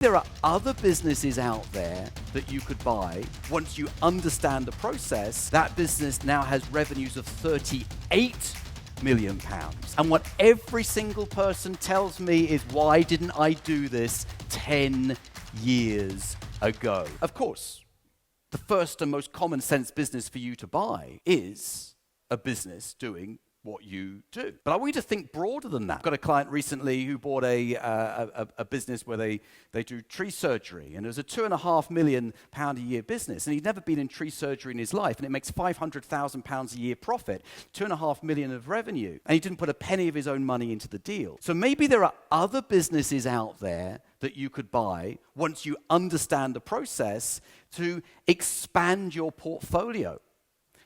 There are other businesses out there that you could buy. Once you understand the process, that business now has revenues of £38 million. And what every single person tells me is, why didn't I do this 10 years ago? Of course, the first and most common sense business for you to buy is a business doing what you do. But I want you to think broader than that. I've got a client recently who bought a business where they do tree surgery, and it was a £2.5 million a year business, and he'd never been in tree surgery in his life, and it makes £500,000 a year profit, £2.5 million of revenue, and he didn't put a penny of his own money into the deal. So maybe there are other businesses out there that you could buy once you understand the process to expand your portfolio.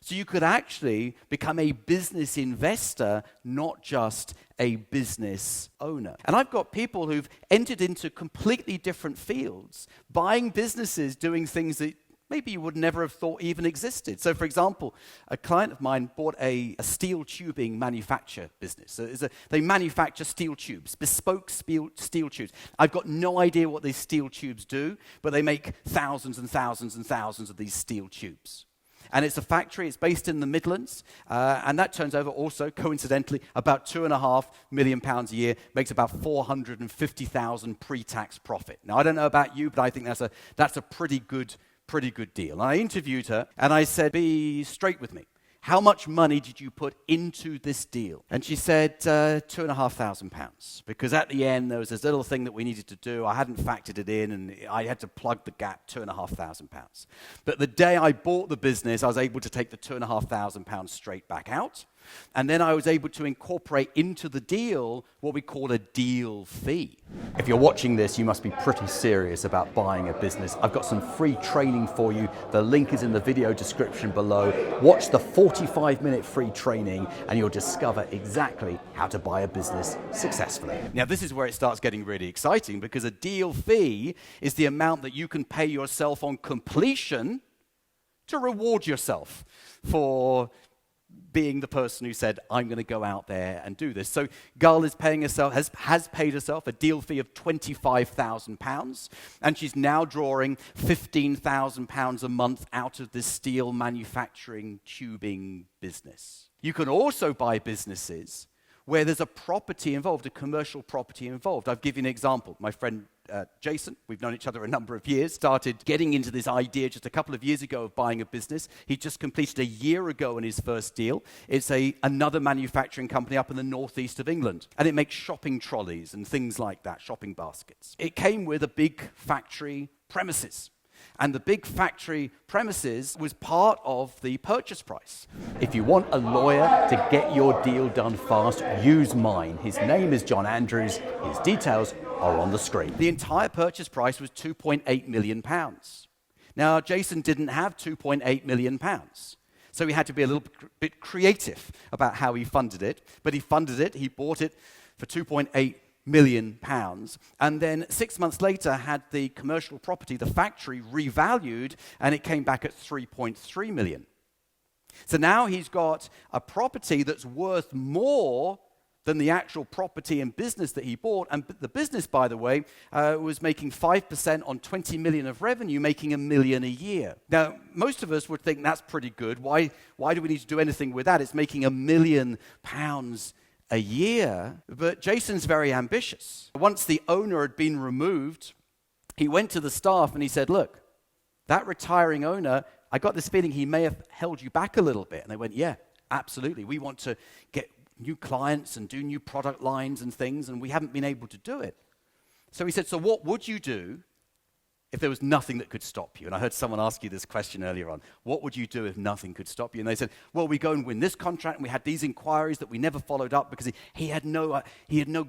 So you could actually become a business investor, not just a business owner. And I've got people who've entered into completely different fields, buying businesses, doing things that maybe you would never have thought even existed. So for example, a client of mine bought a steel tubing manufacture business. So they manufacture steel tubes, bespoke steel tubes. I've got no idea what these steel tubes do, but they make thousands and thousands and thousands of these steel tubes. And it's a factory, it's based in the Midlands, and that turns over also, coincidentally, about £2.5 million a year, makes about 450,000 pre-tax profit. Now, I don't know about you, but I think that's a pretty good deal. And I interviewed her, and I said, be straight with me. How much money did you put into this deal? And she said, £2,500, because at the end, there was this little thing that we needed to do. I hadn't factored it in, and I had to plug the gap, £2,500. But the day I bought the business, I was able to take the £2,500 straight back out. And then I was able to incorporate into the deal what we call a deal fee. If you're watching this, you must be pretty serious about buying a business. I've got some free training for you. The link is in the video description below. Watch the 45-minute free training and you'll discover exactly how to buy a business successfully. Now, this is where it starts getting really exciting, because a deal fee is the amount that you can pay yourself on completion to reward yourself for being the person who said, I'm going to go out there and do this. So Gull is paying herself, has paid herself a deal fee of £25,000, and she's now drawing £15,000 a month out of this steel manufacturing tubing business. You can also buy businesses where there's a property involved, a commercial property involved. I'll give you an example. My friend Jason, we've known each other a number of years, started getting into this idea just a couple of years ago of buying a business. He just completed a year ago in his first deal. It's another manufacturing company up in the northeast of England, and it makes shopping trolleys and things like that, shopping baskets. It came with a big factory premises. And the big factory premises was part of the purchase price. If you want a lawyer to get your deal done fast, use mine. His name is John Andrews. His details are on the screen. The entire purchase price was £2.8 million. Now, Jason didn't have £2.8 million. So he had to be a little bit creative about how he funded it. But he funded it, he bought it for £2.8 million, and then 6 months later had the commercial property, the factory, revalued, and it came back at 3.3 million. So now he's got a property that's worth more than the actual property and business that he bought. And the business, by the way, was making 5% on 20 million of revenue, making $1 million a year. Now, most of us would think that's pretty good. Why do we need to do anything with that? It's making £1 million a year. But Jason's very ambitious. Once the owner had been removed, he went to the staff and he said, look, that retiring owner, I got this feeling he may have held you back a little bit. And they went, yeah, absolutely. We want to get new clients and do new product lines and things, and we haven't been able to do it. So he said, so what would you do if there was nothing that could stop you? And I heard someone ask you this question earlier on. What would you do if nothing could stop you? And they said, well, we go and win this contract, and we had these inquiries that we never followed up because he had no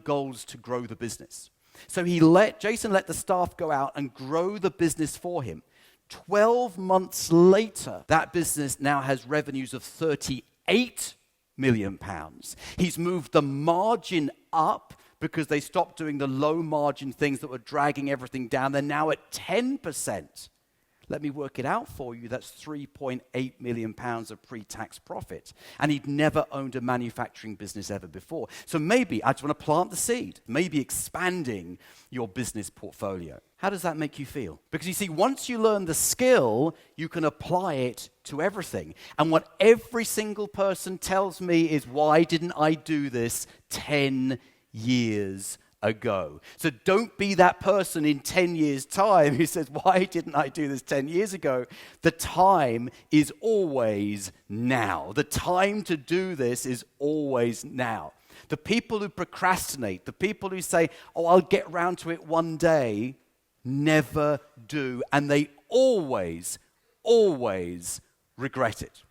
goals to grow the business. So Jason let the staff go out and grow the business for him. 12 months later, that business now has revenues of £38 million. He's moved the margin up because they stopped doing the low margin things that were dragging everything down. They're now at 10%. Let me work it out for you. That's £3.8 million of pre-tax profit. And he'd never owned a manufacturing business ever before. So maybe, I just want to plant the seed, maybe expanding your business portfolio. How does that make you feel? Because you see, once you learn the skill, you can apply it to everything. And what every single person tells me is, why didn't I do this 10 years ago? So don't be that person in 10 years' time who says, why didn't I do this 10 years ago? The time is always now. The time to do this is always now. The people who procrastinate, the people who say, oh, I'll get round to it one day, never do. And they always regret it.